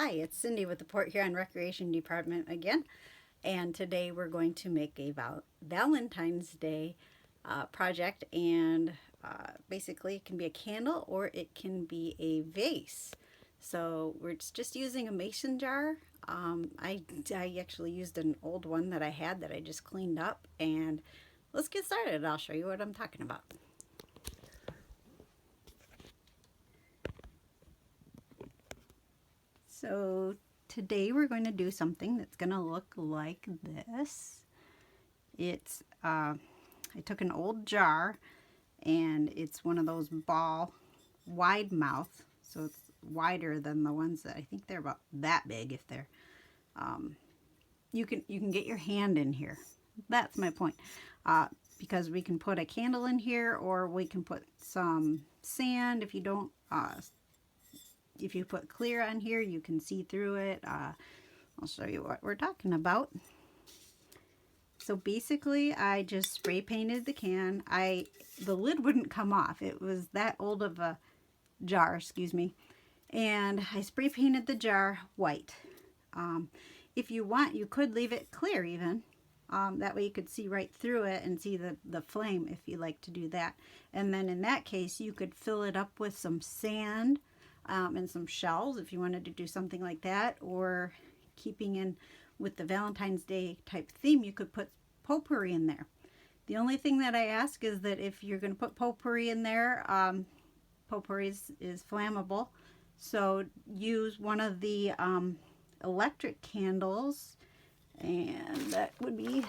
Hi, it's Cindy with the Port Huron Recreation Department again, and today we're going to make a Valentine's Day project, and basically it can be a candle or it can be a vase. So we're just using a mason jar. I actually used an old one that I had that I just cleaned up, and let's get started. I'll show you what I'm talking about. So today we're going to do something that's going to look like this. It's I took an old jar, and it's one of those ball wide mouth, so it's wider than the ones that I think they're about that big. If they're you can get your hand in here. That's my point, because we can put a candle in here, or we can put some sand. If you don't if you put clear on here, you can see through it. I'll show you what we're talking about. So basically, I just spray painted the can. The lid wouldn't come off. It was that old of a jar, excuse me. And I spray painted the jar white. If you want, you could leave it clear even. That way you could see right through it and see the flame if you like to do that. And then in that case, you could fill it up with some sand and some shells if you wanted to do something like that. Or keeping in with the Valentine's Day type theme, you could put potpourri in there. The only thing that I ask is that if you're going to put potpourri in there, potpourri is flammable. So use one of the electric candles, and that would be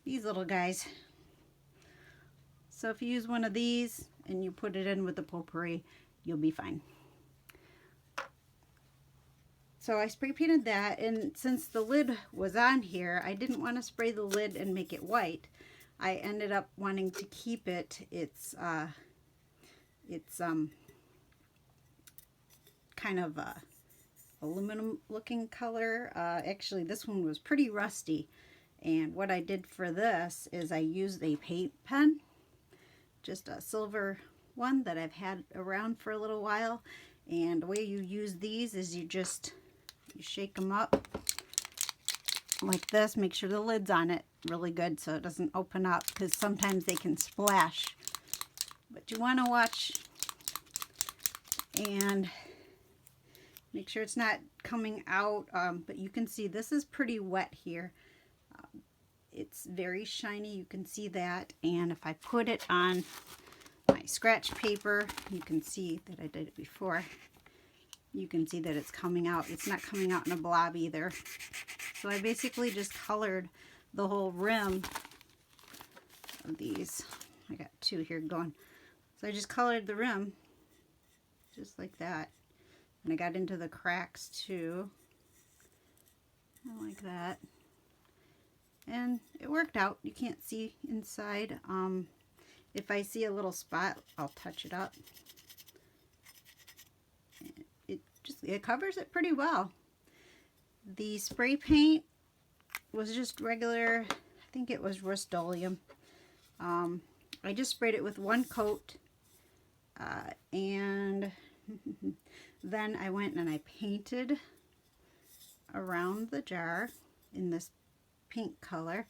these little guys. So if you use one of these and you put it in with the potpourri, you'll be fine. So I spray painted that, and since the lid was on here, I didn't want to spray the lid and make it white. I ended up wanting to keep it. It's kind of a aluminum looking color. Actually, this one was pretty rusty, and what I did for this is I used a paint pen, just a silver one that I've had around for a little while. And the way you use these is you shake them up like this. Make sure the lid's on it really good so it doesn't open up, because sometimes they can splash. But you want to watch and make sure it's not coming out. But you can see this is pretty wet here. It's very shiny, you can see that. And if I put it on my scratch paper, you can see that I did it before. You can see that it's coming out. It's not coming out in a blob either. So I basically just colored the whole rim of these. I got two here going. So I just colored the rim just like that. And I got into the cracks too, like that. And it worked out. You can't see inside. If I see a little spot, I'll touch it up. It covers it pretty well. The spray paint was just regular, I think it was Rust-Oleum. I just sprayed it with one coat, and then I went and I painted around the jar in this pink color.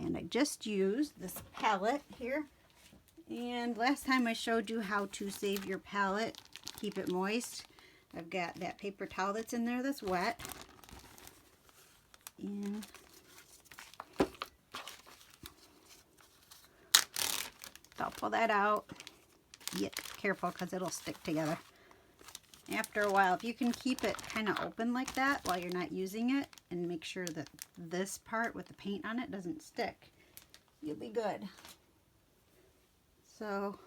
And I just used this palette here. And last time I showed you how to save your palette, keep it moist. I've got that paper towel that's in there that's wet. And I'll pull that out. Get careful because it'll stick together. After a while, if you can keep it kind of open like that while you're not using it, and make sure that this part with the paint on it doesn't stick, you'll be good. So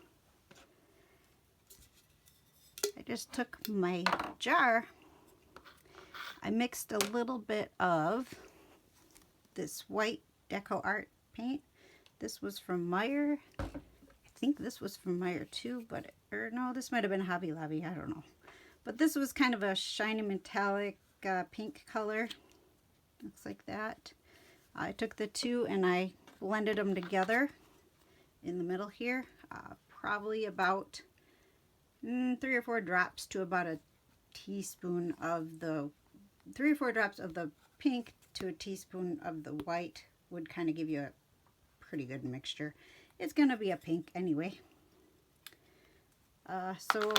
I just took my jar, I mixed a little bit of this white Deco Art paint. This was from Meyer. I think this was from Meyer too, but or no, this might have been Hobby Lobby, I don't know. But this was kind of a shiny metallic pink color. Looks like that. I took the two and I blended them together in the middle here. Probably about 3 or 4 drops to about a teaspoon of the 3 or 4 drops of the pink to a teaspoon of the white would kind of give you a pretty good mixture. It's going to be a pink anyway. So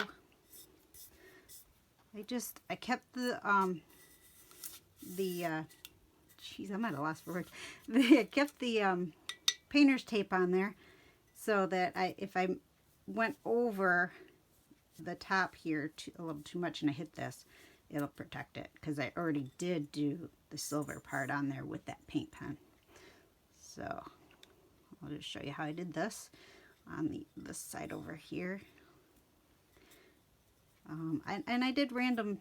I kept the geez, I'm at a loss for words. I kept the painter's tape on there so that if I went over the top here a little too much and I hit this, it'll protect it, because I already did do the silver part on there with that paint pen. So I'll just show you how I did this on this side over here. And I did random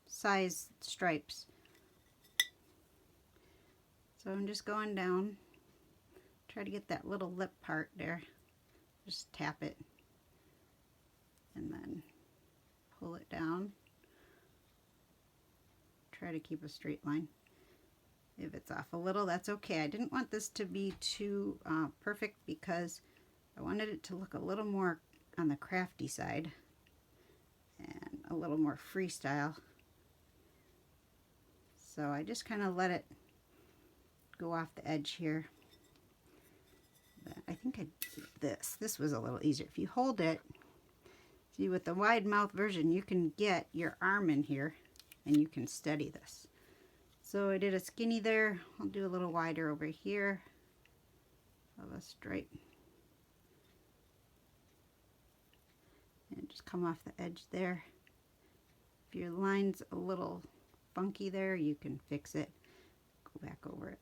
size stripes. So I'm just going down, try to get that little lip part there. Just tap it and then pull it down. Try to keep a straight line. If it's off a little, that's okay. I didn't want this to be too perfect, because I wanted it to look a little more on the crafty side and a little more freestyle. So I just kind of let it go off the edge here. But I think I did this was a little easier. If you hold it, see, with the wide mouth version, you can get your arm in here and you can steady this. So I did a skinny there. I'll do a little wider over here of a stripe. And just come off the edge there. If your line's a little funky there, you can fix it. Go back over it.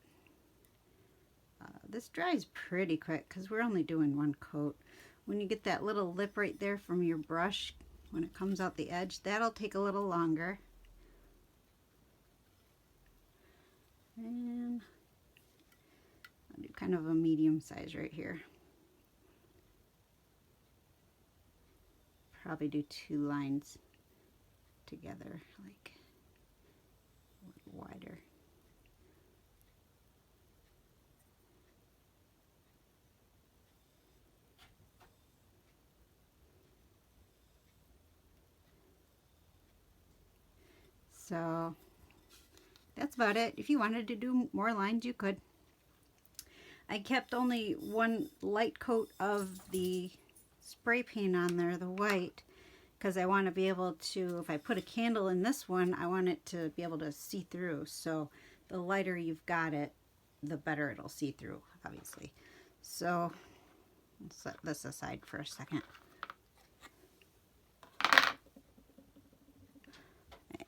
This dries pretty quick because we're only doing one coat. When you get that little lip right there from your brush, when it comes out the edge, that'll take a little longer. And I'll do kind of a medium size right here. Probably do 2 lines together, like a little wider. So that's about it. If you wanted to do more lines, you could. I kept only one light coat of the spray paint on there, the white, because I want to be able to, if I put a candle in this one, I want it to be able to see through. So the lighter you've got it, the better it'll see through, obviously. So let's set this aside for a second.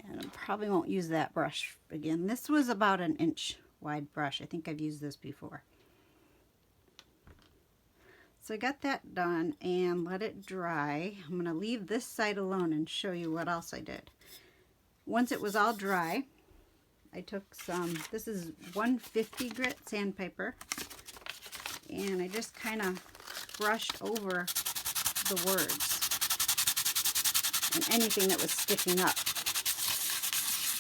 And I probably won't use that brush again. This was about an inch wide brush. I think I've used this before. So I got that done and let it dry. I'm going to leave this side alone and show you what else I did. Once it was all dry, I took some, this is 150 grit sandpaper, and I just kind of brushed over the words and anything that was sticking up.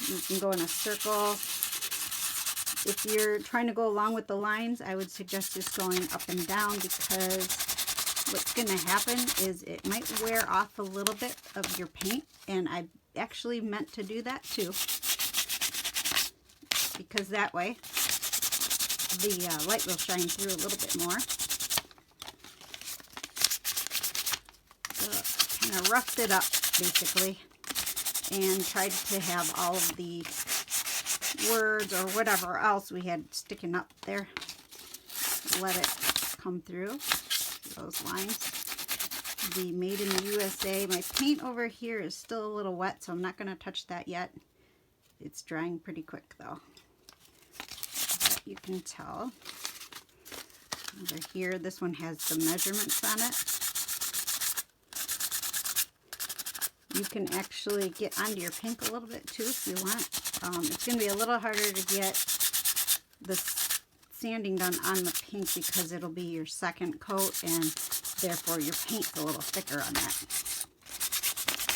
You can go in a circle. If you're trying to go along with the lines, I would suggest just going up and down, because what's going to happen is it might wear off a little bit of your paint, and I actually meant to do that too, because that way the light will shine through a little bit more. So kind of roughed it up basically, and tried to have all of the words or whatever else we had sticking up there, let it come through those lines. The Made in the USA, my paint over here is still a little wet, so I'm not going to touch that yet. It's drying pretty quick though, but you can tell. Over here, this one has the measurements on it. You can actually get onto your pink a little bit too if you want. It's going to be a little harder to get the sanding done on the pink because it'll be your second coat, and therefore your paint's a little thicker on that.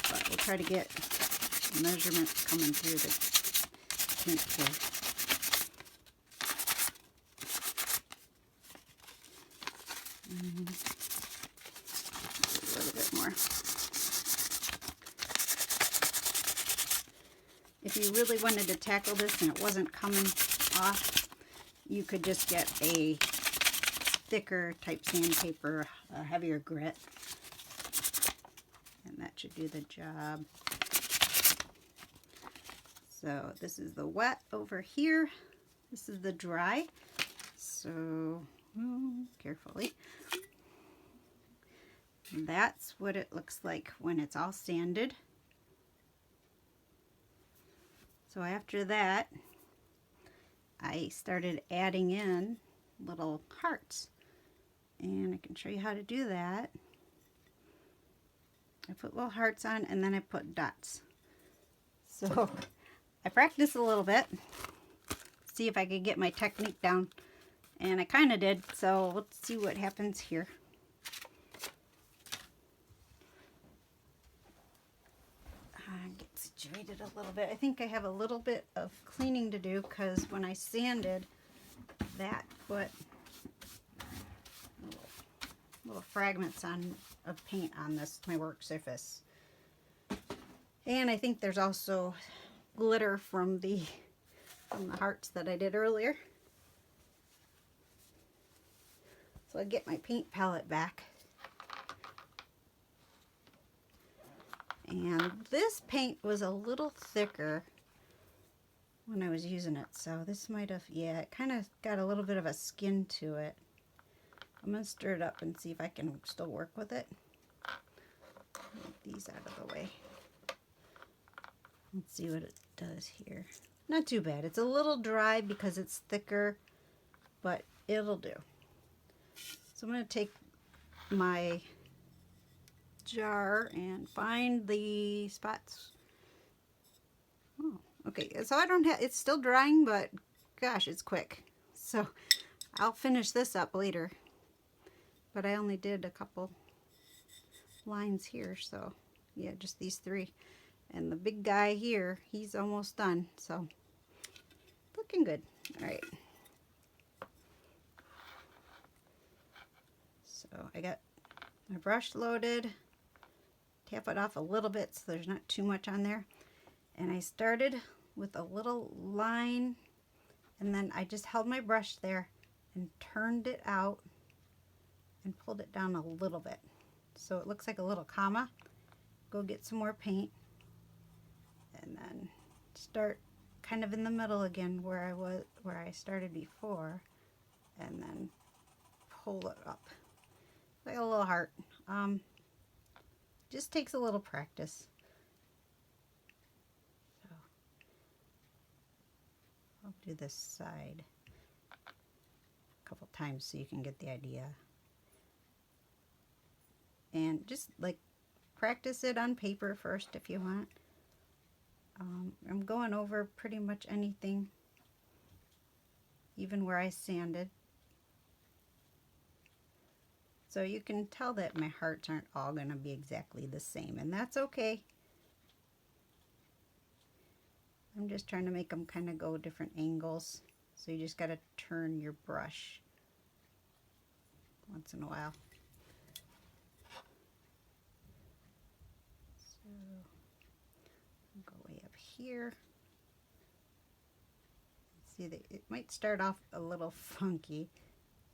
But we'll try to get measurements coming through the pink here. A little bit more. if you really wanted to tackle this and it wasn't coming off, you could just get a thicker type sandpaper, a heavier grit, and that should do the job. So this is the wet over here. This is the dry. So carefully. That's what it looks like when it's all sanded. So after that, I started adding in little hearts. And I can show you how to do that. I put little hearts on and then I put dots. So I practiced a little bit, see if I could get my technique down. And I kind of did, so let's see what happens here. Get situated a little bit. I think I have a little bit of cleaning to do because when I sanded, that put little fragments of paint on my work surface. And I think there's also glitter from the hearts that I did earlier. So I get my paint palette back. And this paint was a little thicker when I was using it. So this might have, yeah, it kind of got a little bit of a skin to it. I'm going to stir it up and see if I can still work with it. Get these out of the way. Let's see what it does here. Not too bad. It's a little dry because it's thicker, but it'll do. So I'm going to take my jar and find the spots. Oh, okay. So I don't have, it's still drying, but gosh, it's quick. So I'll finish this up later. But I only did a couple lines here, so yeah, just these three. And the big guy here, he's almost done, so looking good. All right. So I got my brush loaded. Tap it off a little bit so there's not too much on there. And I started with a little line, and then I just held my brush there and turned it out and pulled it down a little bit. So it looks like a little comma. Go get some more paint. And then start kind of in the middle again where I started before, and then pull it up like a little heart. Just takes a little practice. So I'll do this side a couple times so you can get the idea. And just like practice it on paper first if you want. I'm going over pretty much anything, even where I sanded. So you can tell that my hearts aren't all going to be exactly the same, and that's okay. I'm just trying to make them kind of go different angles. So you just got to turn your brush once in a while. So go way up here. See that it might start off a little funky,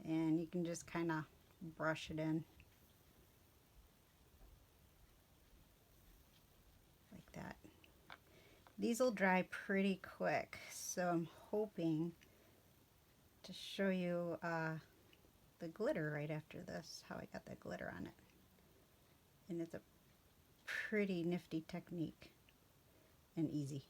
and you can just kind of brush it in like that. These will dry pretty quick, so I'm hoping to show you the glitter right after this, how I got that glitter on it. And it's a pretty nifty technique and easy.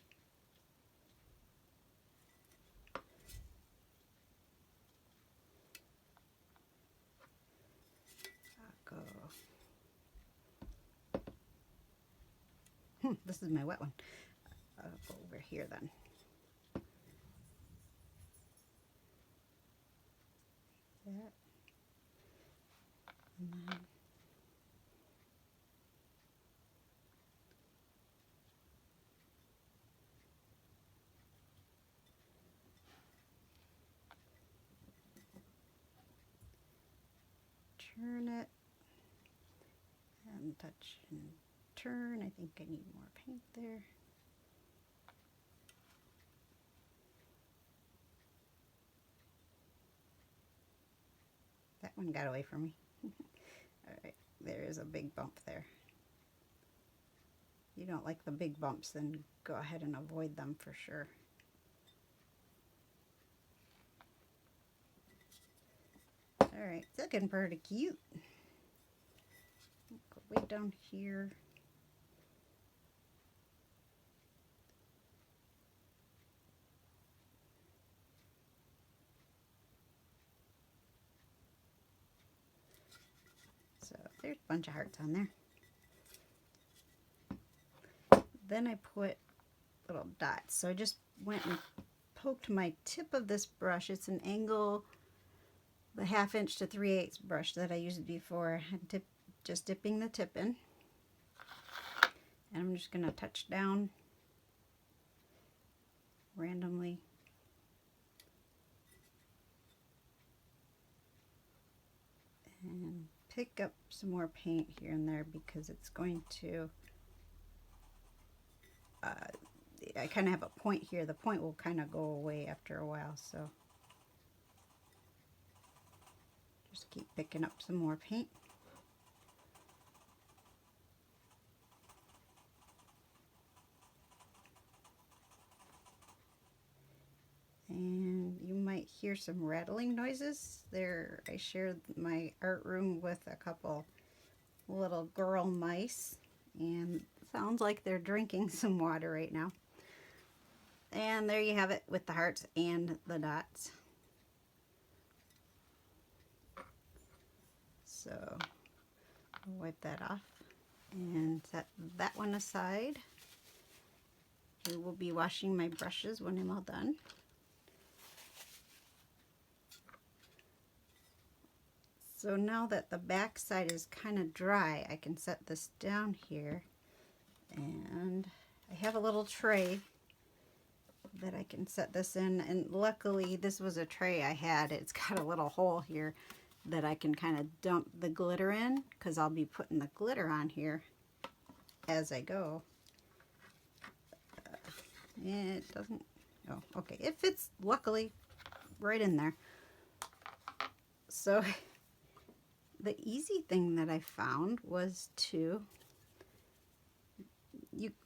This is my wet one. I'll go over here then. That. And then turn it and touch and turn. I think I need more paint there. one got away from me. Alright, there is a big bump there. If you don't like the big bumps, then go ahead and avoid them for sure. Alright, it's looking pretty cute. Go way down here. So there's a bunch of hearts on there. Then I put little dots. So I just went and poked my tip of this brush. It's an angle, the 1/2 inch to 3/8 brush that I used before. And just dipping the tip in. And I'm just going to touch down randomly. And pick up some more paint here and there because it's going to, I kind of have a point here. The point will kind of go away after a while, so just keep picking up some more paint. And you might hear some rattling noises. There, I shared my art room with a couple little girl mice, and it sounds like they're drinking some water right now. And there you have it with the hearts and the dots. So I'll wipe that off and set that one aside. I will be washing my brushes when I'm all done. So now that the back side is kind of dry, I can set this down here, and I have a little tray that I can set this in, and luckily this was a tray I had. It's got a little hole here that I can kind of dump the glitter in, because I'll be putting the glitter on here as I go. It doesn't, oh okay, it fits luckily right in there. So the easy thing that I found was to,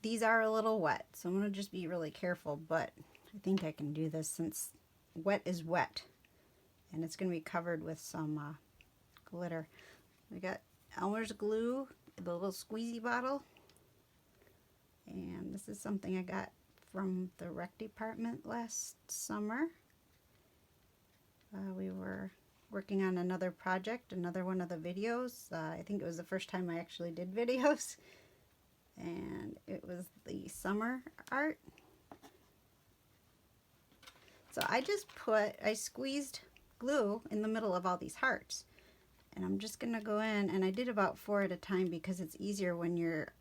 these are a little wet, so I'm going to just be really careful, but I think I can do this since wet is wet. And it's going to be covered with some glitter. We got Elmer's glue, the little squeezy bottle. And this is something I got from the rec department last summer. We were working on another project, another one of the videos. I think it was the first time I actually did videos. And it was the summer art. So I squeezed glue in the middle of all these hearts. And I'm just going to go in, and I did about 4 at a time because it's easier when you're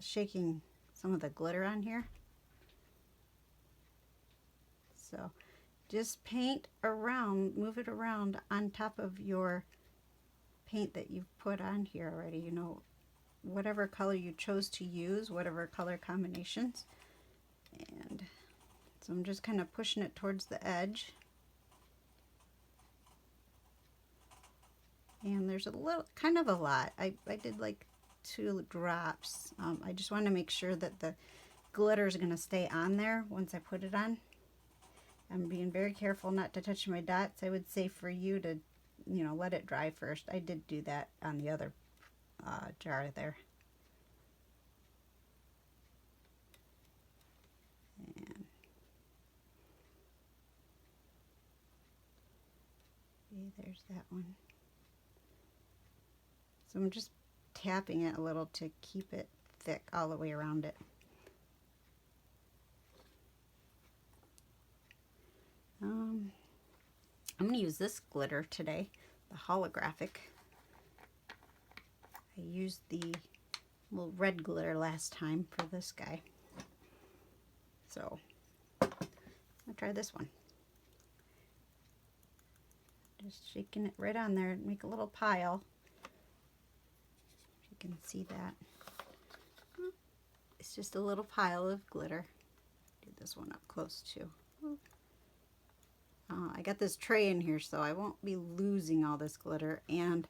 shaking some of the glitter on here. So just paint around, move it around on top of your paint that you've put on here already. You know, whatever color you chose to use, whatever color combinations. And so I'm just kind of pushing it towards the edge. And there's a little, kind of a lot. I did like 2 drops. I just want to make sure that the glitter is going to stay on there once I put it on. I'm being very careful not to touch my dots. I would say for you to, you know, let it dry first. I did do that on the other jar there. And okay, there's that one. So I'm just tapping it a little to keep it thick all the way around it. I'm going to use this glitter today, the holographic. I used the little red glitter last time for this guy. So I'm going to try this one. Just shaking it right on there, make a little pile. You can see that. It's just a little pile of glitter. Do this one up close too. I got this tray in here so I won't be losing all this glitter, and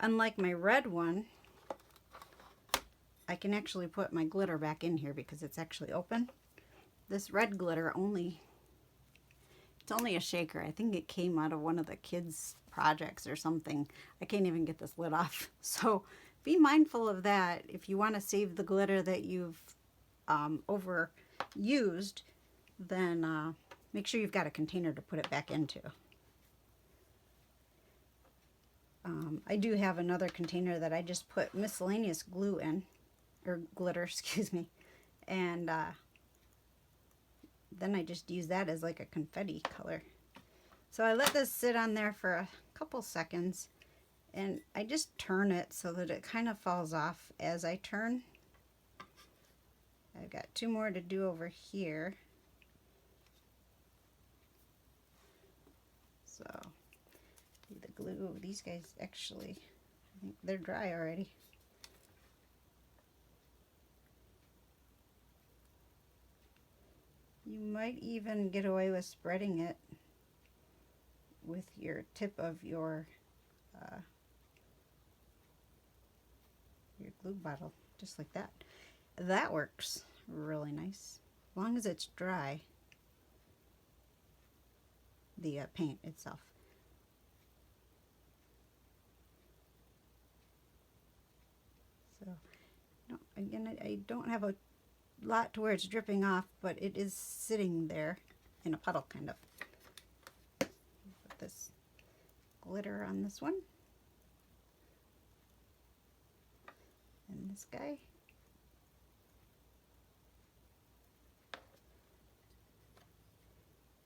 unlike my red one, I can actually put my glitter back in here because it's actually open. This red glitter it's only a shaker. I think it came out of one of the kids' projects or something. I can't even get this lid off. So be mindful of that. If you want to save the glitter that you've overused, then make sure you've got a container to put it back into. I do have another container that I just put miscellaneous glue in, or glitter, excuse me, and then I just use that as like a confetti color. So I let this sit on there for a couple seconds, and I just turn it so that it kind of falls off as I turn. I've got 2 more to do over here. So the glue, these guys actually, I think they're dry already. You might even get away with spreading it with your tip of your glue bottle, just like that. That works really nice, as long as it's dry, the paint itself. So, no, again, I don't have a lot to where it's dripping off, but it is sitting there in a puddle, kind of. Put this glitter on this one. And this guy.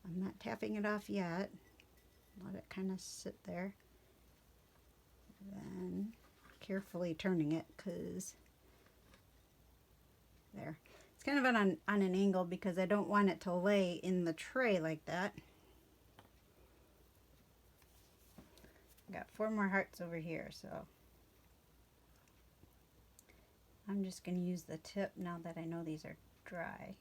I'm not tapping it off yet. Let it kind of sit there. Then carefully turning it, because there. It's kind of on an angle because I don't want it to lay in the tray like that. I got 4 more hearts over here, so I'm just going to use the tip now that I know these are dry.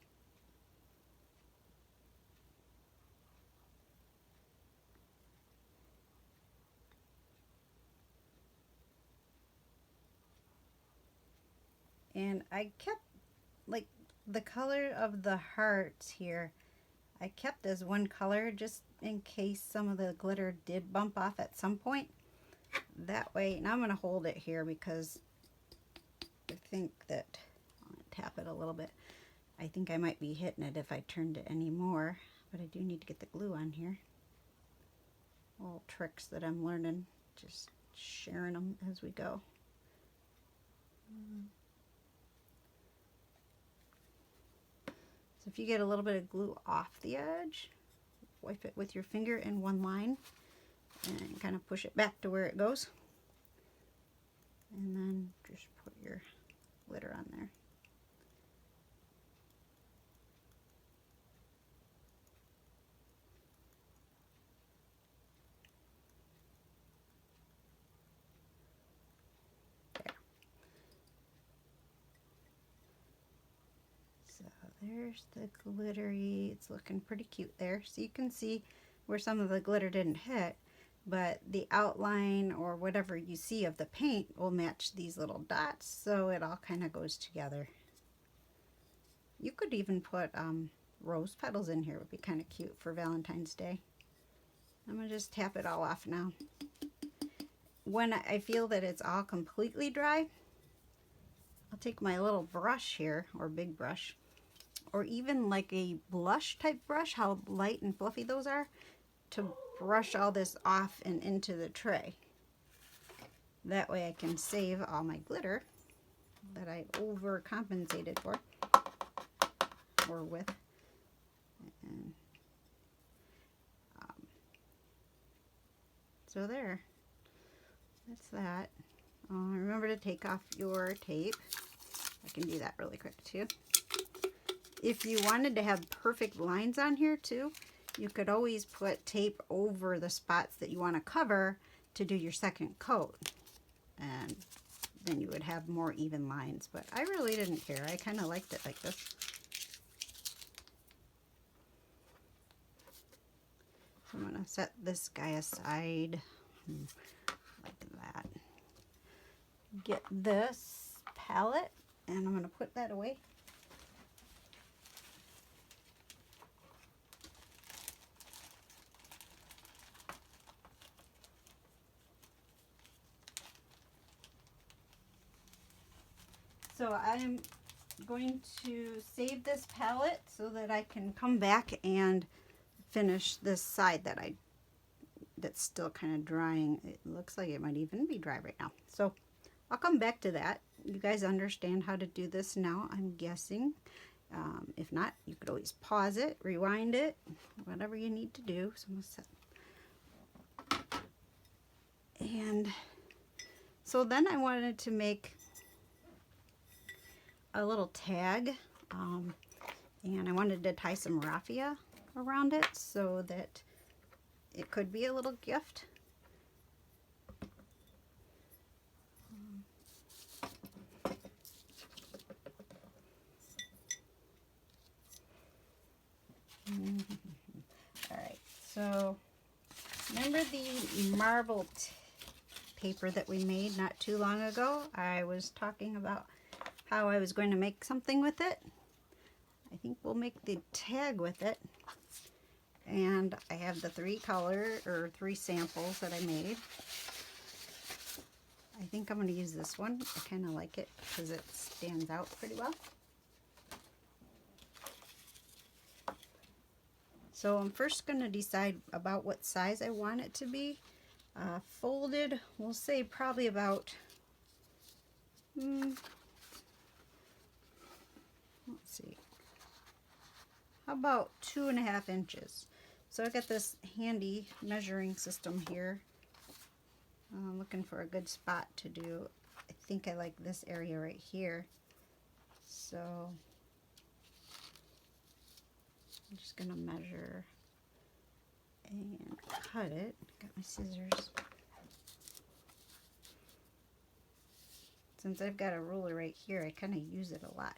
And I kept, like, the color of the hearts here, I kept as one color just in case some of the glitter did bump off at some point. That way, now I'm going to hold it here because I think that, I'm going to tap it a little bit. I think I might be hitting it if I turned it any more, but I do need to get the glue on here. Little tricks that I'm learning, just sharing them as we go. So if you get a little bit of glue off the edge, wipe it with your finger in one line and kind of push it back to where it goes. And then just put your glitter on there. There's the glittery, it's looking pretty cute there. So you can see where some of the glitter didn't hit, but the outline or whatever you see of the paint will match these little dots, so it all kind of goes together. You could even put rose petals in here, it would be kind of cute for Valentine's Day. I'm going to just tap it all off now. When I feel that it's all completely dry, I'll take my little brush here, or big brush, or even like a blush type brush, how light and fluffy those are, to brush all this off and into the tray. That way I can save all my glitter that I overcompensated for, or with. And, so there, that's that. Remember to take off your tape. I can do that really quick too. If you wanted to have perfect lines on here too, you could always put tape over the spots that you want to cover to do your second coat. And then you would have more even lines. But I really didn't care. I kind of liked it like this. So I'm going to set this guy aside like that. Get this palette and I'm going to put that away. So I'm going to save this palette so that I can come back and finish this side that's still kind of drying. It looks like it might even be dry right now. So I'll come back to that. You guys understand how to do this now, I'm guessing. If not, you could always pause it, rewind it, whatever you need to do. So I'm gonna set. And so then I wanted to make a little tag, and I wanted to tie some raffia around it so that it could be a little gift. Alright, so remember the marble paper that we made not too long ago? I was talking about how I was going to make something with it. I think we'll make the tag with it. And I have the three samples that I made. I think I'm going to use this one. I kind of like it because it stands out pretty well. So I'm first going to decide about what size I want it to be. Folded, we'll say probably about, let's see, how about 2.5 inches. So I got this handy measuring system here. I'm looking for a good spot to do. I think I like this area right here. So I'm just gonna measure and cut it. Got my scissors. Since I've got a ruler right here, I kind of use it a lot.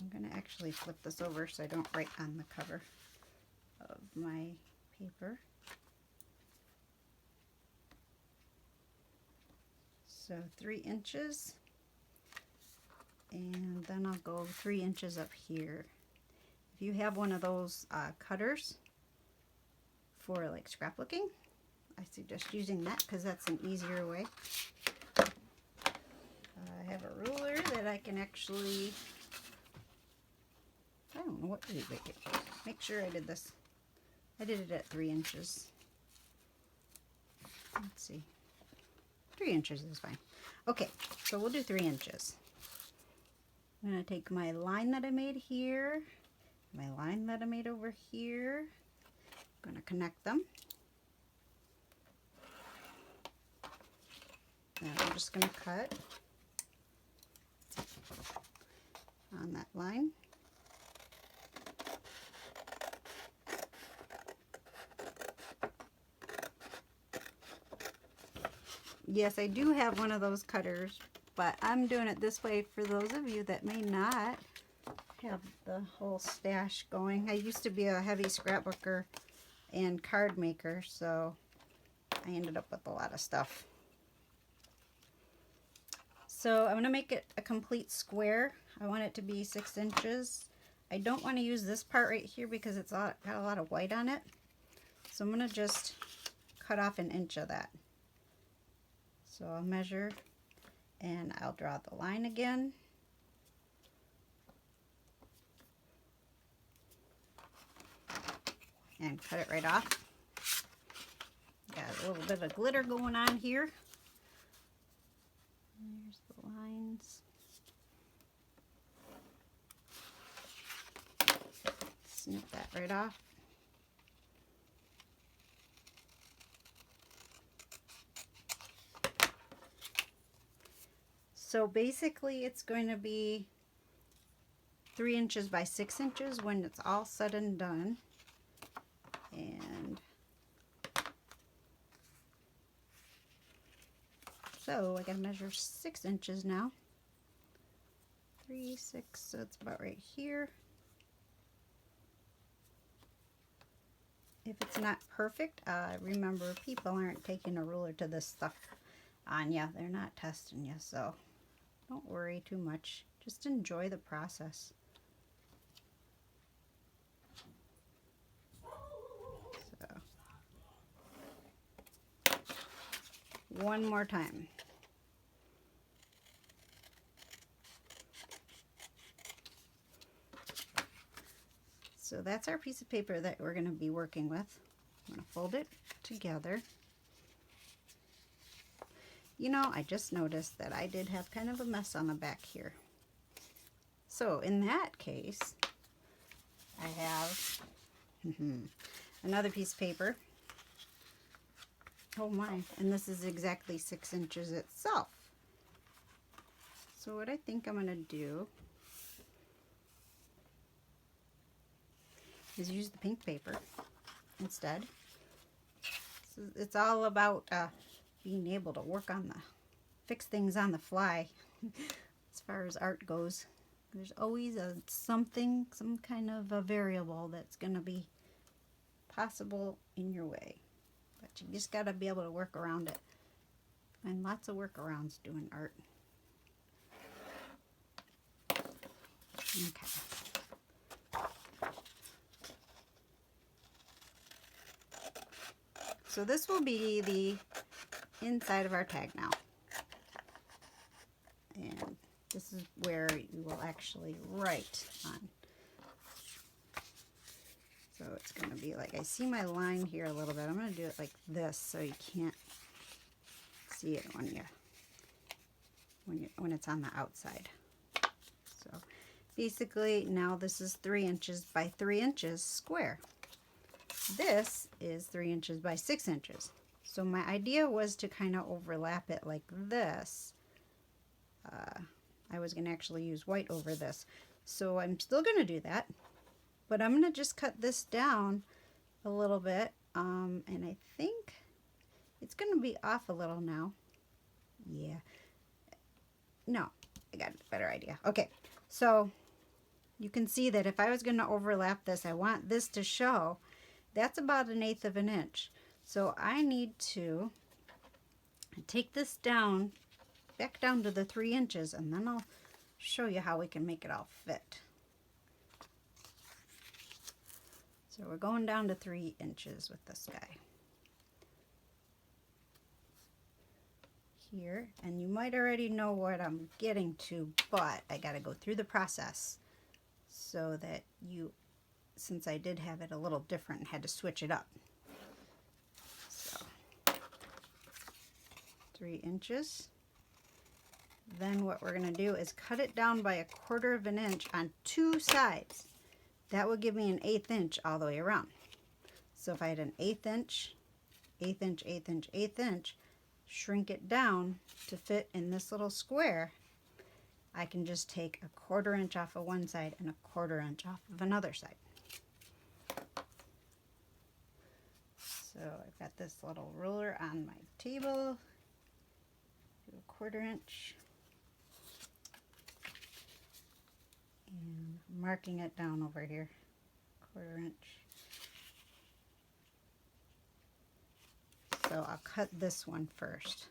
I'm going to actually flip this over so I don't write on the cover of my paper. So 3 inches, and then I'll go 3 inches up here. If you have one of those cutters for like scrapbooking, I suggest using that because that's an easier way. I have a ruler that I can actually, I don't know what to do. Wait. Make sure I did this. I did it at 3 inches. Let's see. 3 inches is fine. Okay, so we'll do 3 inches. I'm going to take my line that I made here, my line that I made over here. I'm going to connect them. And I'm just going to cut on that line. Yes, I do have one of those cutters, but I'm doing it this way for those of you that may not have the whole stash going. I used to be a heavy scrapbooker and card maker, so I ended up with a lot of stuff. So I'm going to make it a complete square. I want it to be 6 inches. I don't want to use this part right here because it's got a lot of white on it. So I'm going to just cut off 1 inch of that. So I'll measure and I'll draw the line again. And cut it right off. Got a little bit of glitter going on here. There's the lines. Snip that right off. So basically it's going to be 3 inches by 6 inches when it's all said and done. And so I gotta measure 6 inches now. 3, 6, so it's about right here. If it's not perfect, remember, people aren't taking a ruler to this stuff on you. They're not testing you, so don't worry too much. Just enjoy the process. So, one more time. So that's our piece of paper that we're going to be working with. I'm going to fold it together. You know, I just noticed that I did have kind of a mess on the back here. So in that case, I have another piece of paper. Oh my, and this is exactly 6 inches itself. So what I think I'm going to do is use the pink paper instead. So it's all about being able to work on fix things on the fly as far as art goes. There's always some kind of a variable that's going to be possible in your way. But you just got to be able to work around it. And lots of workarounds doing art. Okay. So this will be the inside of our tag now. And this is where you will actually write on. So it's going to be like, I see my line here a little bit. I'm going to do it like this so you can't see it when it's on the outside. So basically now this is 3 inches by 3 inches square. This is 3 inches by 6 inches. So my idea was to kind of overlap it like this. I was going to actually use white over this. So I'm still going to do that. But I'm going to just cut this down a little bit. And I think it's going to be off a little now. Yeah. No, I got a better idea. Okay, so you can see that if I was going to overlap this, I want this to show. That's about 1/8 of an inch. So I need to take this down, back down to the 3 inches, and then I'll show you how we can make it all fit. So we're going down to 3 inches with this guy. Here, and you might already know what I'm getting to, but I got to go through the process so that since I did have it a little different and had to switch it up. So 3 inches. Then what we're going to do is cut it down by 1/4 of an inch on 2 sides. That will give me an 1/8 inch all the way around. So if I had an 1/8 inch, 1/8 inch, 1/8 inch, 1/8 inch, shrink it down to fit in this little square, I can just take 1/4 inch off of one side and 1/4 inch off of another side. So I've got this little ruler on my table. Do 1/4 inch. And I'm marking it down over here. 1/4 inch. So I'll cut this one first.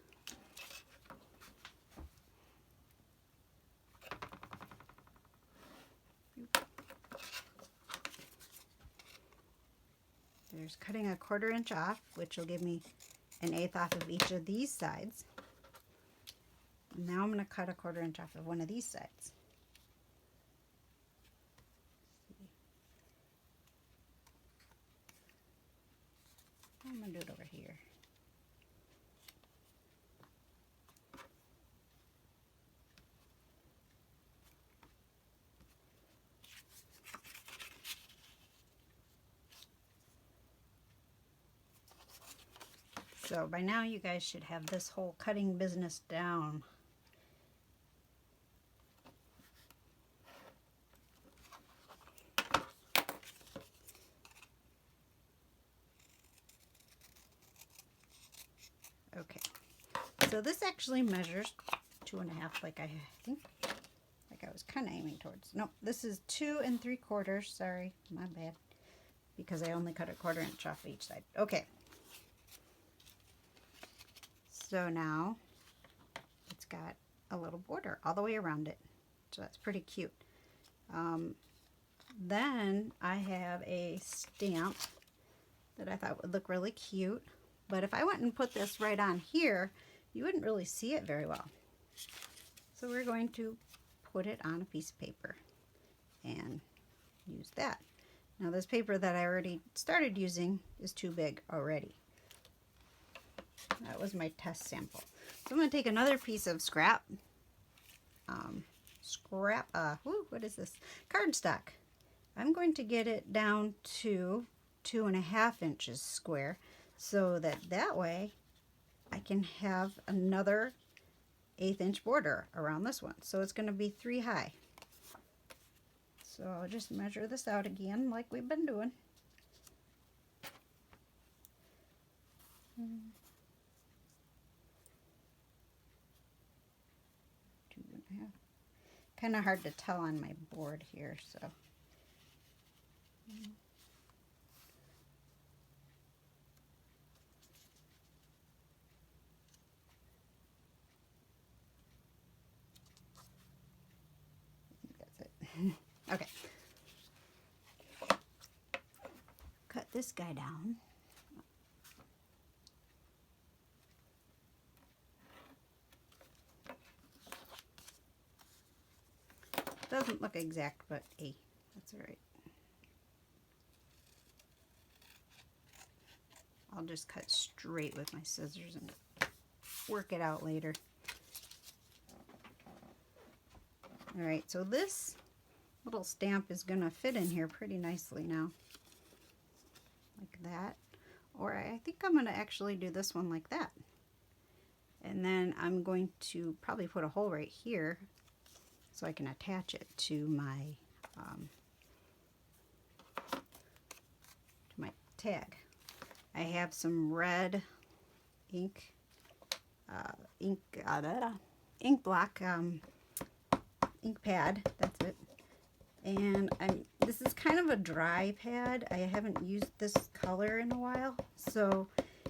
There's cutting 1/4 inch off, which will give me an 1/8 off of each of these sides. Now I'm going to cut 1/4 inch off of one of these sides. I'm going to do it over here. So by now you guys should have this whole cutting business down. So this actually measures 2.5, like I I was kind of aiming towards. Nope, this is 2 3/4. Sorry, my bad. Because I only cut a 1/4 inch off each side. Okay. So now it's got a little border all the way around it. So that's pretty cute. Then I have a stamp that I thought would look really cute. But if I went and put this right on here, you wouldn't really see it very well. So we're going to put it on a piece of paper and use that. Now this paper that I already started using is too big already. That was my test sample. So I'm going to take another piece of scrap. What is this? Cardstock. I'm going to get it down to 2.5 inches square so that way I can have another 1/8 inch border around this one. So it's going to be 3 high. So I'll just measure this out again like we've been doing. Kind of hard to tell on my board here, so. That's it. Okay. Cut this guy down. Doesn't look exact, but hey, that's all right. I'll just cut straight with my scissors and work it out later. All right, so this little stamp is gonna fit in here pretty nicely now, like that. Or I think I'm gonna actually do this one like that. And then I'm going to probably put a hole right here so I can attach it to my tag. I have some red ink block ink pad. That's it. And this is kind of a dry pad. I haven't used this color in a while, so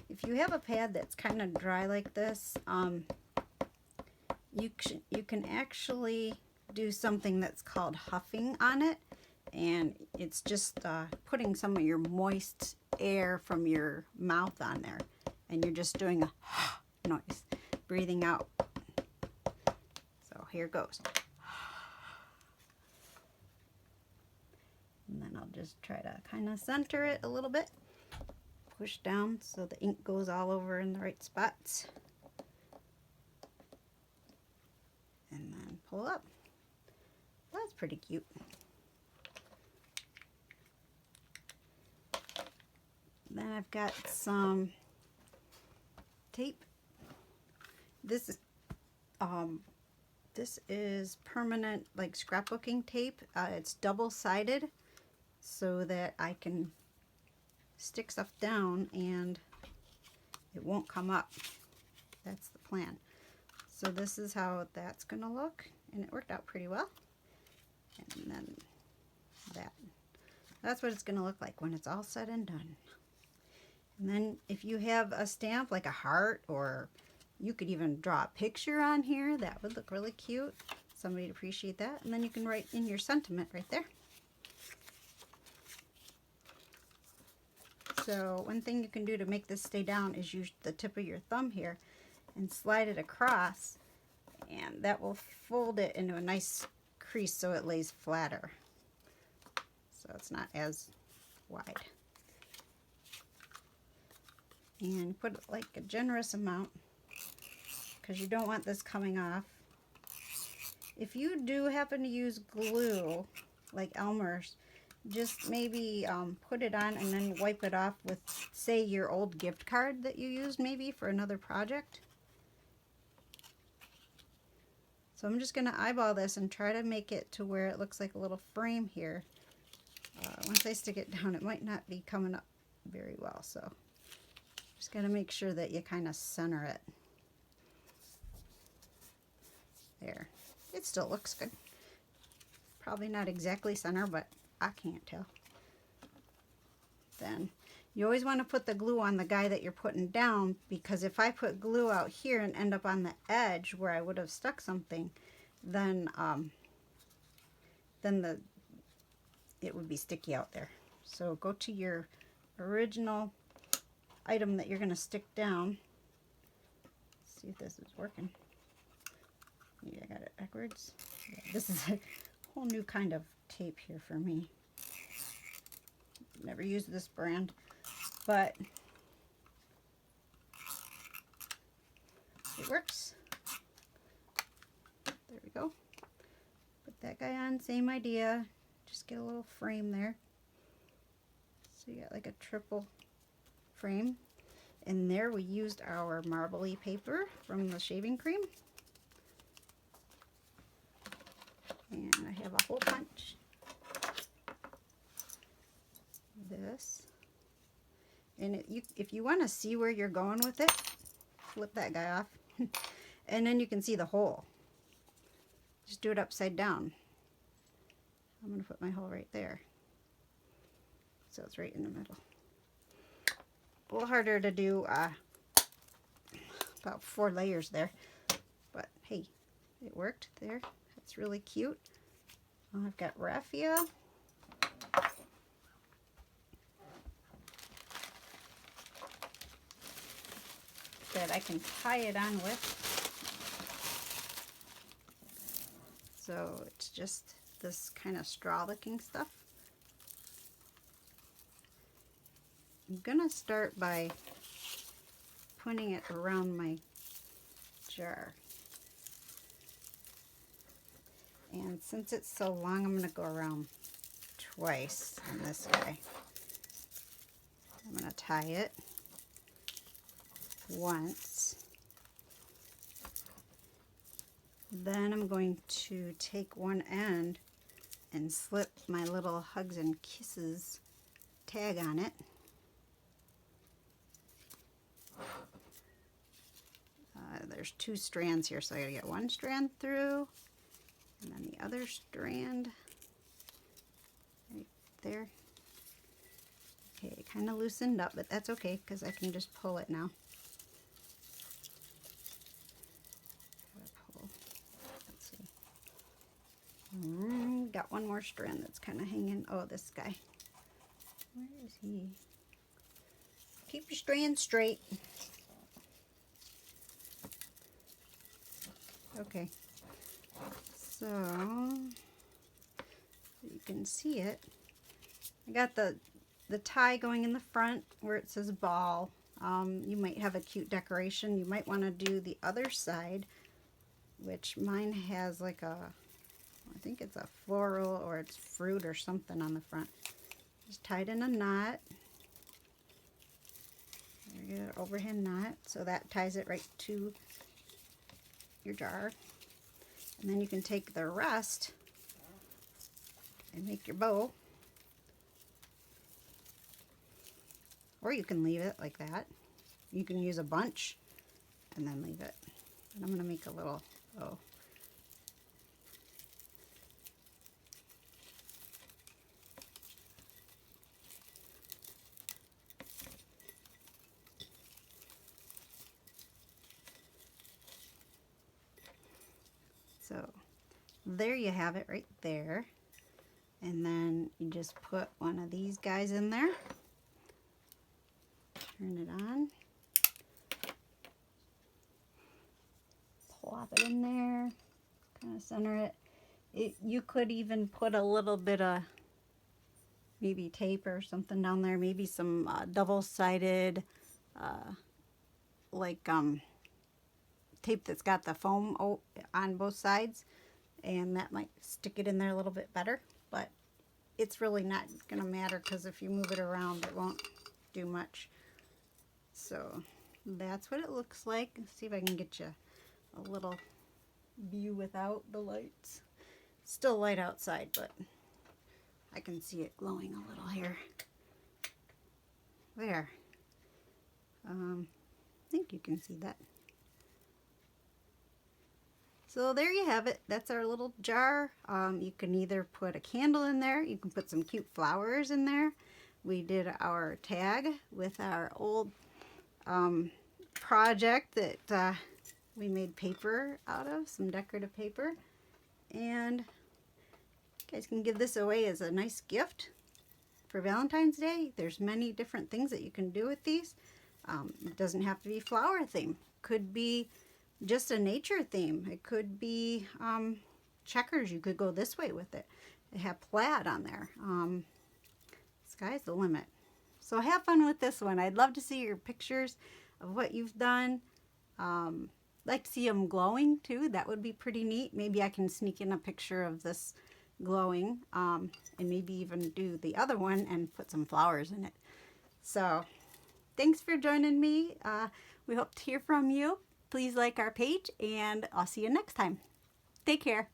if you have a pad that's kind of dry like this, you can actually do something that's called huffing on it, and it's just putting some of your moist air from your mouth on there, and you're just doing a noise, breathing out. So here goes. And then I'll just try to kind of center it a little bit, push down so the ink goes all over in the right spots, and then pull up. That's pretty cute. Then I've got some tape. This is permanent, like scrapbooking tape. It's double-sided so that I can stick stuff down and it won't come up. That's the plan. So this is how that's gonna look, and it worked out pretty well. And then that's what it's gonna look like when it's all said and done. And then if you have a stamp like a heart, or you could even draw a picture on here, that would look really cute. Somebody'd appreciate that. And then you can write in your sentiment right there. So one thing you can do to make this stay down is use the tip of your thumb here and slide it across, and that will fold it into a nice crease so it lays flatter. So it's not as wide. And put like a generous amount because you don't want this coming off. If you do happen to use glue like Elmer's, just maybe put it on and then wipe it off with, say, your old gift card that you used maybe for another project. So I'm just going to eyeball this and try to make it to where it looks like a little frame here. Once I stick it down, it might not be coming up very well, so just got to make sure that you kind of center it. There. It still looks good. probably not exactly center, but I can't tell. Then you always want to put the glue on the guy that you're putting down, because if I put glue out here and end up on the edge where I would have stuck something, then it would be sticky out there. So go to your original item that you're going to stick down. Let's see if this is working. Yeah, I got it backwards. Yeah, this is a whole new kind of tape here for me. Never used this brand, but it works. There we go. Put that guy on, same idea. Just get a little frame there. So you got like a triple frame. And there we used our marbly paper from the shaving cream. And I have a hole punch. This. And if you want to see where you're going with it, flip that guy off. And then you can see the hole. Just do it upside down. I'm going to put my hole right there. So it's right in the middle. A little harder to do, about 4 layers there. But hey, it worked there. That's really cute. I've got raffia. That I can tie it on with. So it's just this kind of straw looking stuff. I'm gonna start by putting it around my jar. And since it's so long, I'm gonna go around twice on this guy. I'm gonna tie it once. Then I'm going to take one end and slip my little Hugs and Kisses tag on it. There's 2 strands here, so I gotta get one strand through, and then the other strand right there. Okay, it kind of loosened up, but that's okay because I can just pull it now. Let's see. Got one more strand that's kind of hanging. Oh, this guy. Where is he? Keep your strand straight. Okay, so you can see it. I got the tie going in the front where it says ball. You might have a cute decoration. You might want to do the other side, which mine has like a, I think it's a floral or it's fruit or something on the front. Just tie it in a knot. There you get an overhand knot, so that ties it right to your jar. And then you can take the rest and make your bow, or you can leave it like that. You can use a bunch and then leave it. And I'm going to make a little bow. So there you have it right there. And then you just put one of these guys in there. Turn it on. Plop it in there. Kind of center it. You could even put a little bit of maybe tape or something down there. Maybe some double-sided tape that's got the foam on both sides, and that might stick it in there a little bit better, but it's really not gonna matter because if you move it around it won't do much. So that's what it looks like. Let's see if I can get you a little view without the lights. Still light outside, but I can see it glowing a little here. There. I think you can see that. So there you have it. That's our little jar. You can either put a candle in there. You can put some cute flowers in there. We did our tag with our old project that we made paper out of, some decorative paper. And you guys can give this away as a nice gift for Valentine's Day. There's many different things that you can do with these. It doesn't have to be flower theme. Could be just a nature theme. It could be checkers. You could go this way with it. They have plaid on there. Sky's the limit. So have fun with this one. I'd love to see your pictures of what you've done. Like to see them glowing too. That would be pretty neat. Maybe I can sneak in a picture of this glowing and maybe even do the other one and put some flowers in it. So thanks for joining me. We hope to hear from you. Please like our page, and I'll see you next time. Take care.